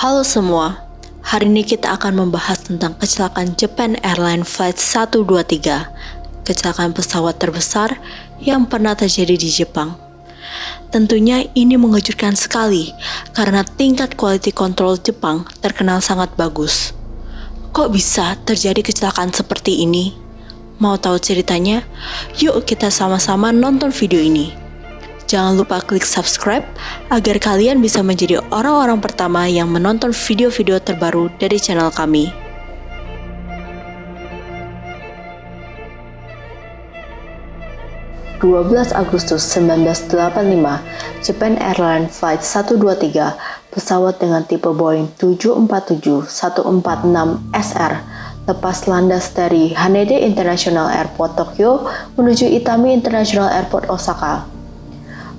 Halo semua, hari ini kita akan membahas tentang kecelakaan Japan Airlines Flight 123, kecelakaan pesawat terbesar yang pernah terjadi di Jepang. Tentunya ini mengejutkan sekali karena tingkat quality control Jepang terkenal sangat bagus. Kok bisa terjadi kecelakaan seperti ini? Mau tahu ceritanya? Yuk kita sama-sama nonton video ini. Jangan lupa klik subscribe agar kalian bisa menjadi orang-orang pertama yang menonton video-video terbaru dari channel kami. Agustus 1985, Japan Airlines Flight 123, pesawat dengan tipe Boeing 747-146SR, lepas landas dari Haneda International Airport Tokyo menuju Itami International Airport Osaka.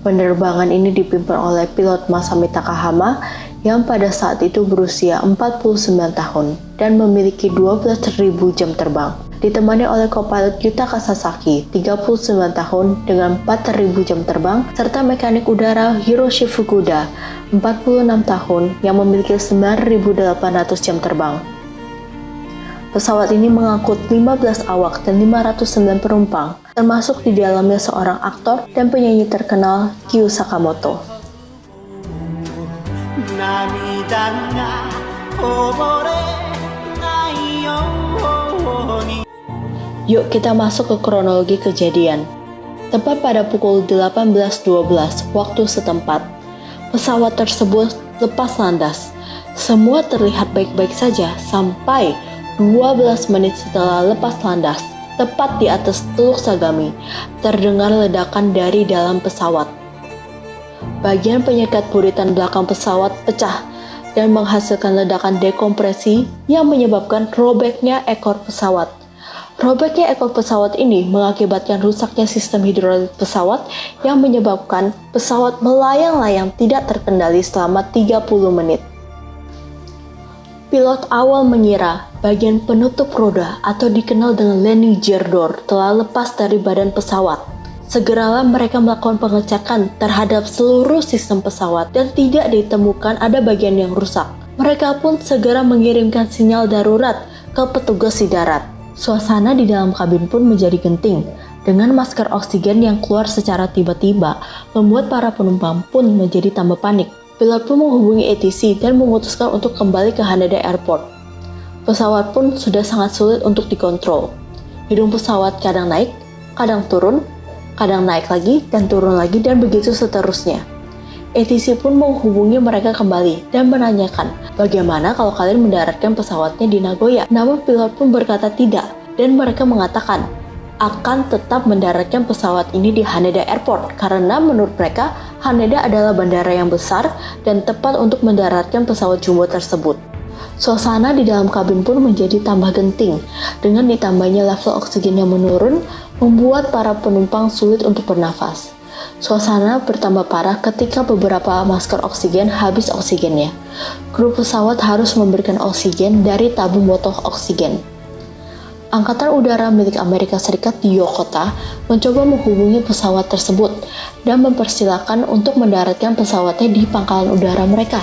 Penerbangan ini dipimpin oleh pilot Masami Takahama yang pada saat itu berusia 49 tahun dan memiliki 12.000 jam terbang. Ditemani oleh co-pilot Yutaka Sasaki, 39 tahun dengan 4.000 jam terbang, serta mekanik udara Hiroshi Fukuda, 46 tahun yang memiliki 9.800 jam terbang. Pesawat ini mengangkut 15 awak dan 509 penumpang, termasuk di dalamnya seorang aktor dan penyanyi terkenal Kyu Sakamoto. Yuk kita masuk ke kronologi kejadian. Tepat pada pukul 18.12 waktu setempat, pesawat tersebut lepas landas. Semua terlihat baik-baik saja sampai 12 menit setelah lepas landas, tepat di atas Teluk Sagami, terdengar ledakan dari dalam pesawat. Bagian penyekat buritan belakang pesawat pecah dan menghasilkan ledakan dekompresi yang menyebabkan robeknya ekor pesawat. Robeknya ekor pesawat ini mengakibatkan rusaknya sistem hidrolik pesawat yang menyebabkan pesawat melayang-layang tidak terkendali selama 30 menit. Pilot awal mengira bagian penutup roda atau dikenal dengan landing gear door telah lepas dari badan pesawat. Segeralah mereka melakukan pengecekan terhadap seluruh sistem pesawat dan tidak ditemukan ada bagian yang rusak. Mereka pun segera mengirimkan sinyal darurat ke petugas di darat. Suasana di dalam kabin pun menjadi genting, dengan masker oksigen yang keluar secara tiba-tiba membuat para penumpang pun menjadi tambah panik. Pilot pun menghubungi ATC dan memutuskan untuk kembali ke Haneda Airport. Pesawat pun sudah sangat sulit untuk dikontrol. Hidung pesawat kadang naik, kadang turun, kadang naik lagi dan turun lagi dan begitu seterusnya. ATC pun menghubungi mereka kembali dan menanyakan bagaimana kalau kalian mendaratkan pesawatnya di Nagoya. Namun pilot pun berkata tidak dan mereka mengatakan akan tetap mendaratkan pesawat ini di Haneda Airport karena menurut mereka Haneda adalah bandara yang besar dan tepat untuk mendaratkan pesawat jumbo tersebut. Suasana di dalam kabin pun menjadi tambah genting dengan ditambahnya level oksigen yang menurun membuat para penumpang sulit untuk bernafas. Suasana bertambah parah ketika beberapa masker oksigen habis oksigennya. Kru pesawat harus memberikan oksigen dari tabung botol oksigen. Angkatan Udara milik Amerika Serikat di Yokota mencoba menghubungi pesawat tersebut dan mempersilahkan untuk mendaratkan pesawatnya di pangkalan udara mereka,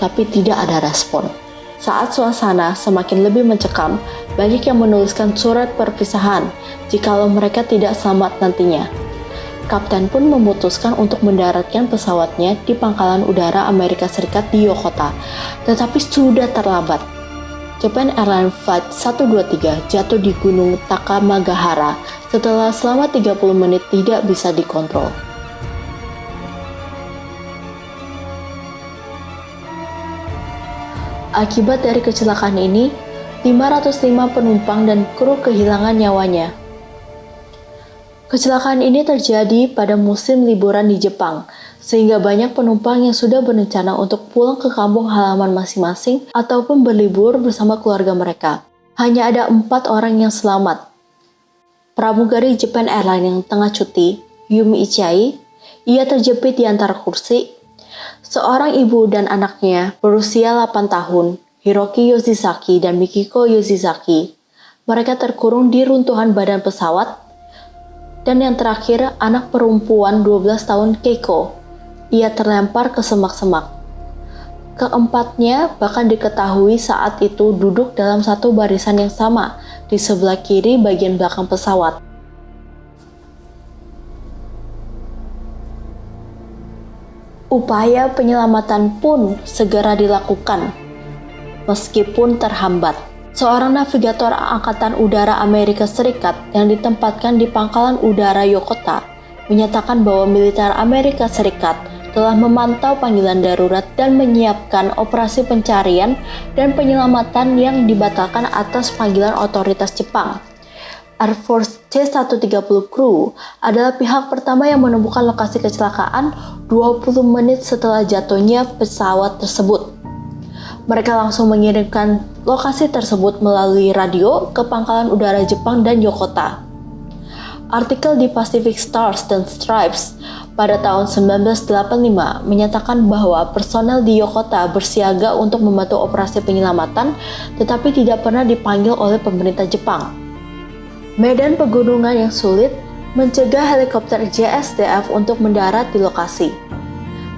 tapi tidak ada respon. Saat suasana semakin lebih mencekam, banyak yang menuliskan surat perpisahan jikalau mereka tidak selamat nantinya. Kapten pun memutuskan untuk mendaratkan pesawatnya di pangkalan udara Amerika Serikat di Yokota, tetapi sudah terlambat. Japan Airlines Flight 123 jatuh di Gunung Takamagahara setelah selama 30 menit tidak bisa dikontrol. Akibat dari kecelakaan ini, 505 penumpang dan kru kehilangan nyawanya. Kecelakaan ini terjadi pada musim liburan di Jepang, sehingga banyak penumpang yang sudah berencana untuk pulang ke kampung halaman masing-masing ataupun berlibur bersama keluarga mereka. Hanya ada 4 orang yang selamat. Pramugari Japan Airlines yang tengah cuti, Yumi Ichai, ia terjepit di antara kursi. Seorang ibu dan anaknya berusia 8 tahun, Hiroki Yoshizaki dan Mikiko Yoshizaki. Mereka terkurung di runtuhan badan pesawat. Dan yang terakhir, anak perempuan 12 tahun Keiko. Ia terlempar ke semak-semak. Keempatnya bahkan diketahui saat itu duduk dalam satu barisan yang sama di sebelah kiri bagian belakang pesawat. Upaya penyelamatan pun segera dilakukan, meskipun terhambat. Seorang navigator Angkatan Udara Amerika Serikat yang ditempatkan di Pangkalan Udara Yokota menyatakan bahwa militer Amerika Serikat telah memantau panggilan darurat dan menyiapkan operasi pencarian dan penyelamatan yang dibatalkan atas panggilan otoritas Jepang. Air Force C-130 Crew adalah pihak pertama yang menemukan lokasi kecelakaan 20 menit setelah jatuhnya pesawat tersebut. Mereka langsung mengirimkan lokasi tersebut melalui radio ke Pangkalan Udara Jepang dan Yokota. Artikel di Pacific Stars and Stripes pada tahun 1985 menyatakan bahwa personel di Yokota bersiaga untuk membantu operasi penyelamatan, tetapi tidak pernah dipanggil oleh pemerintah Jepang. Medan pegunungan yang sulit mencegah helikopter JSDF untuk mendarat di lokasi.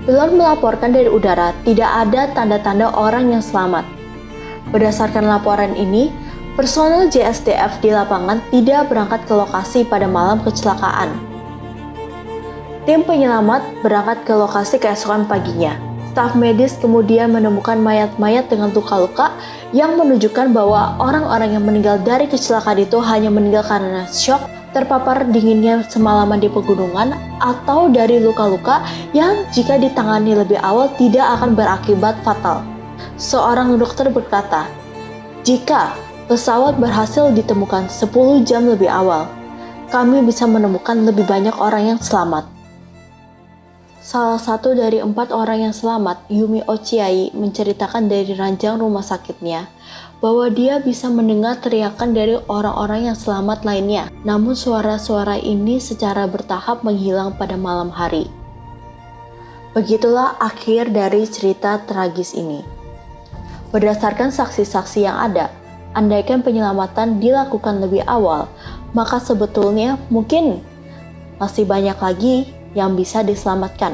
Pilot melaporkan dari udara tidak ada tanda-tanda orang yang selamat. Berdasarkan laporan ini, personel JSDF di lapangan tidak berangkat ke lokasi pada malam kecelakaan. Tim penyelamat berangkat ke lokasi keesokan paginya. Staf medis kemudian menemukan mayat-mayat dengan luka-luka yang menunjukkan bahwa orang-orang yang meninggal dari kecelakaan itu hanya meninggal karena syok, terpapar dinginnya semalaman di pegunungan, atau dari luka-luka yang jika ditangani lebih awal tidak akan berakibat fatal. Seorang dokter berkata, "Jika pesawat berhasil ditemukan 10 jam lebih awal, kami bisa menemukan lebih banyak orang yang selamat." Salah satu dari 4 orang yang selamat, Yumi Ochiai, menceritakan dari ranjang rumah sakitnya bahwa dia bisa mendengar teriakan dari orang-orang yang selamat lainnya. Namun suara-suara ini secara bertahap menghilang pada malam hari. Begitulah akhir dari cerita tragis ini. Berdasarkan saksi-saksi yang ada, andaikan penyelamatan dilakukan lebih awal, maka sebetulnya mungkin masih banyak lagi yang bisa diselamatkan.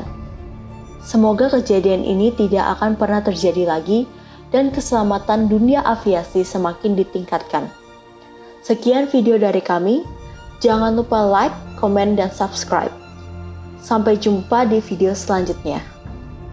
Semoga kejadian ini tidak akan pernah terjadi lagi dan keselamatan dunia aviasi semakin ditingkatkan. Sekian video dari kami. Jangan lupa like, komen, dan subscribe. Sampai jumpa di video selanjutnya.